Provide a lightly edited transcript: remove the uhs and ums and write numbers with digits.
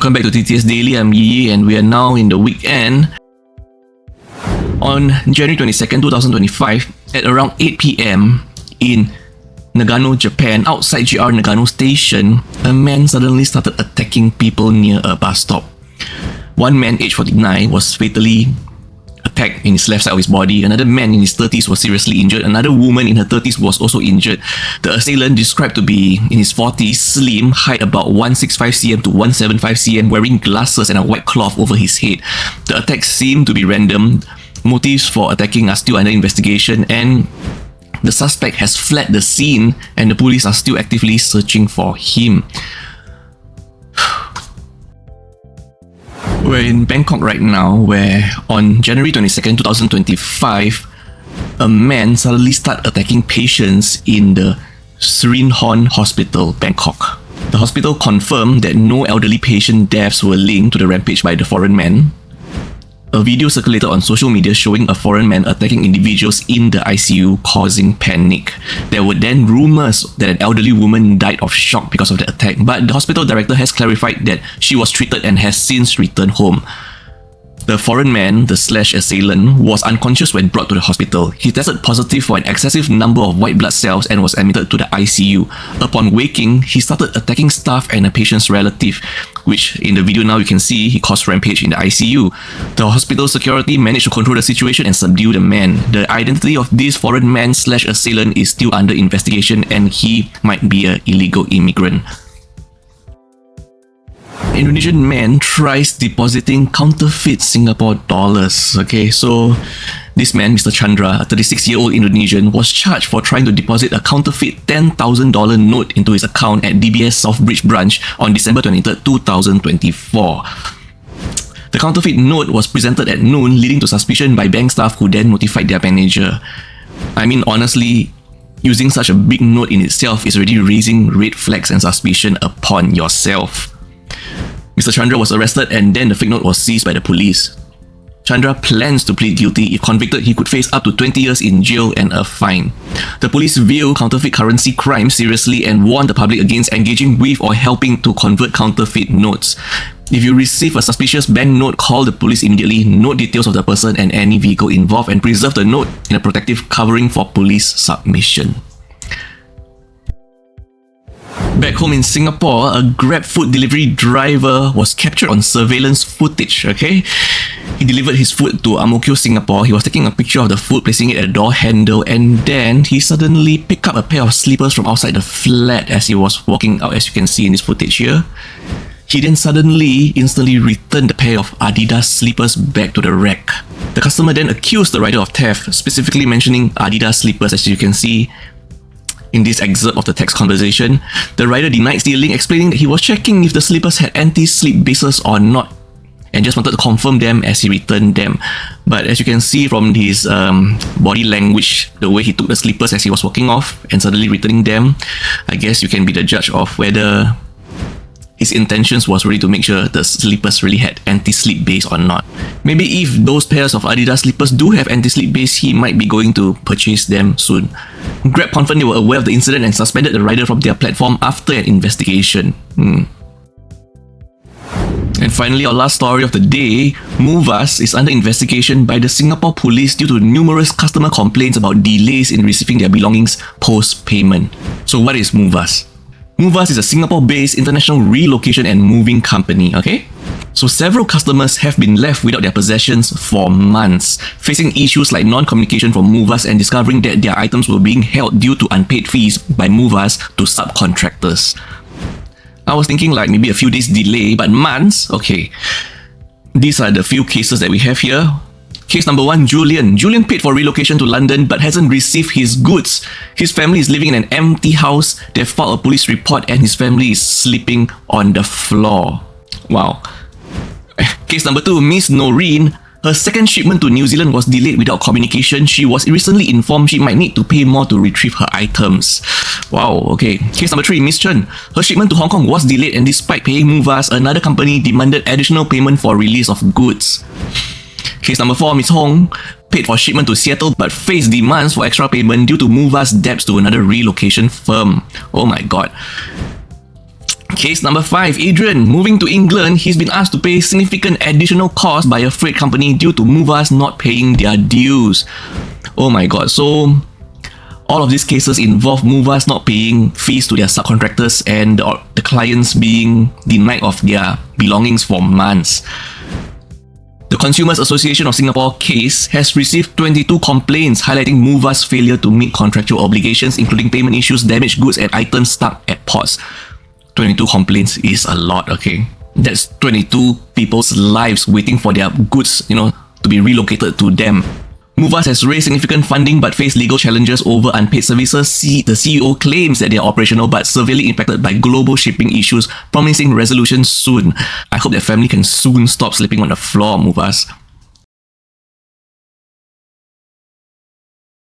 Welcome back to TTS Daily. I'm Yi and we are now in the weekend. On January 22nd, 2025, at around 8 PM in Nagano, Japan, outside GR Nagano station, a man suddenly started attacking people near a bus stop. One man, aged 49, was fatally attacked in his left side of his body. Another man in his 30s was seriously injured. Another woman in her 30s was also injured. The assailant, described to be in his 40s, slim, height about 165 cm to 175 cm, wearing glasses and a white cloth over his head. The attacks seem to be random. Motives for attacking are still under investigation, and the suspect has fled the scene and the police are still actively searching for him. We're in Bangkok right now, where on January 22nd, 2025, a man suddenly started attacking patients in the Srinhorn Hospital, Bangkok. The hospital confirmed that no elderly patient deaths were linked to the rampage by the foreign man. A video circulated on social media showing a foreign man attacking individuals in the ICU, causing panic. There were then rumors that an elderly woman died of shock because of the attack, but the hospital director has clarified that she was treated and has since returned home. The foreign man, the assailant, was unconscious when brought to the hospital. He tested positive for an excessive number of white blood cells and was admitted to the ICU. Upon waking, he started attacking staff and a patient's relative, which in the video now you can see he caused rampage in the ICU. The hospital security managed to control the situation and subdue the man. The identity of this foreign man assailant is still under investigation and he might be an illegal immigrant. Indonesian man tries depositing counterfeit Singapore dollars. Okay, so this man, Mr. Chandra, a 36-year-old Indonesian, was charged for trying to deposit a counterfeit $10,000 note into his account at DBS Southbridge branch on December 23, 2024. The counterfeit note was presented at noon, leading to suspicion by bank staff who then notified their manager. I mean, honestly, using such a big note in itself is already raising red flags and suspicion upon yourself. Mr. Chandra was arrested and then the fake note was seized by the police. Chandra plans to plead guilty. If convicted, he could face up to 20 years in jail and a fine. The police view counterfeit currency crime seriously and warn the public against engaging with or helping to convert counterfeit notes. If you receive a suspicious bank note, call the police immediately, note details of the person and any vehicle involved, and preserve the note in a protective covering for police submission. Back home in Singapore, a GrabFood delivery driver was captured on surveillance footage, okay? He delivered his food to Ang Mo Kio, Singapore. He was taking a picture of the food, placing it at a door handle, and then he suddenly picked up a pair of slippers from outside the flat as he was walking out, as you can see in this footage here. He then instantly returned the pair of Adidas slippers back to the rack. The customer then accused the rider of theft, specifically mentioning Adidas slippers, as you can see in this excerpt of the text conversation. The rider denied stealing, explaining that he was checking if the slippers had anti-slip bases or not and just wanted to confirm them as he returned them. But as you can see from his body language, the way he took the slippers as he was walking off and suddenly returning them, I guess you can be the judge of whether his intentions was really to make sure the slippers really had anti-slip base or not. Maybe if those pairs of Adidas slippers do have anti-slip base, he might be going to purchase them soon. Grab confirmed they were aware of the incident and suspended the rider from their platform after an investigation. And finally, our last story of the day, Moovaz is under investigation by the Singapore police due to numerous customer complaints about delays in receiving their belongings post-payment. So what is Moovaz? Moovaz is a Singapore-based international relocation and moving company, okay? So several customers have been left without their possessions for months, facing issues like non-communication from Moovaz and discovering that their items were being held due to unpaid fees by Moovaz to subcontractors. I was thinking like maybe a few days delay, but months? Okay. These are the few cases that we have here. Case number 1, Julian. Julian paid for relocation to London but hasn't received his goods. His family is living in an empty house. They filed a police report and his family is sleeping on the floor. Wow. Case number 2, Miss Noreen. Her second shipment to New Zealand was delayed without communication. She was recently informed she might need to pay more to retrieve her items. Wow, okay. Case number 3, Miss Chen. Her shipment to Hong Kong was delayed and despite paying Moovaz, another company demanded additional payment for release of goods. Case number 4, Ms. Hong paid for shipment to Seattle but faced demands for extra payment due to Moovaz debts to another relocation firm. Oh my god. Case number 5, Adrian. Moving to England, he's been asked to pay significant additional cost by a freight company due to Moovaz not paying their dues. Oh my god, so all of these cases involve Moovaz not paying fees to their subcontractors and the clients being denied of their belongings for months. The Consumers Association of Singapore case has received 22 complaints highlighting Moovaz's failure to meet contractual obligations, including payment issues, damaged goods, and items stuck at ports. 22 complaints is a lot, okay? That's 22 people's lives waiting for their goods, to be relocated to them. Moovaz has raised significant funding but faced legal challenges over unpaid services. The CEO claims that they are operational but severely impacted by global shipping issues, promising resolution soon. I hope their family can soon stop sleeping on the floor, Moovaz.